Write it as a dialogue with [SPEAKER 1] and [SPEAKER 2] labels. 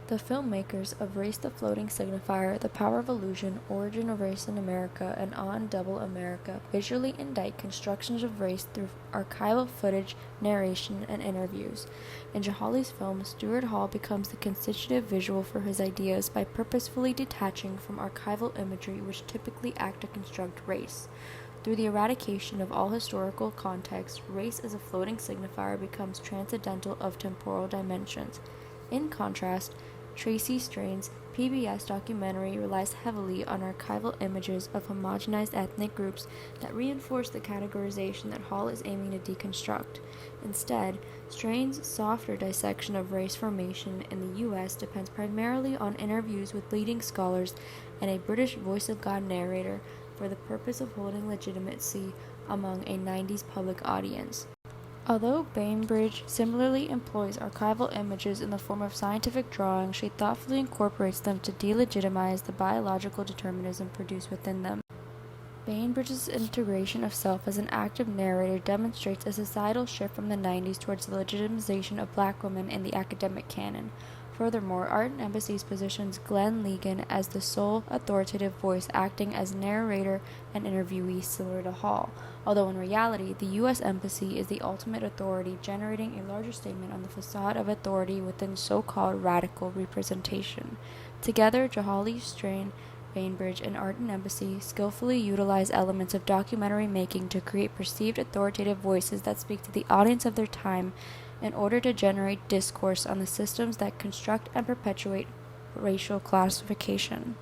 [SPEAKER 1] The filmmakers of Race the Floating Signifier, The Power of Illusion, Origin of Race in America, and On Double America visually indict constructions of race through archival footage, narration, and interviews. In Jahali's film, Stuart Hall becomes the constitutive visual for his ideas by purposefully detaching from archival imagery which typically act to construct race. Through the eradication of all historical context, race as a floating signifier becomes transcendental of temporal dimensions. In contrast, Tracy Strain's PBS documentary relies heavily on archival images of homogenized ethnic groups that reinforce the categorization that Hall is aiming to deconstruct. Instead, Strain's softer dissection of race formation in the U.S. depends primarily on interviews with leading scholars and a British voice of God narrator for the purpose of holding legitimacy among a 90s public audience. Although Bainbridge similarly employs archival images in the form of scientific drawings, she thoughtfully incorporates them to delegitimize the biological determinism produced within them. Bainbridge's integration of self as an active narrator demonstrates a societal shift from the 90s towards the legitimization of black women in the academic canon. Furthermore, Art and Embassy's positions Glenn Legan as the sole authoritative voice acting as narrator and interviewee similar to Hall, although in reality, the U.S. Embassy is the ultimate authority, generating a larger statement on the facade of authority within so-called radical representation. Together, Jahali, Strain, Bainbridge, and Art and Embassy skillfully utilize elements of documentary making to create perceived authoritative voices that speak to the audience of their time in order to generate discourse on the systems that construct and perpetuate racial classification.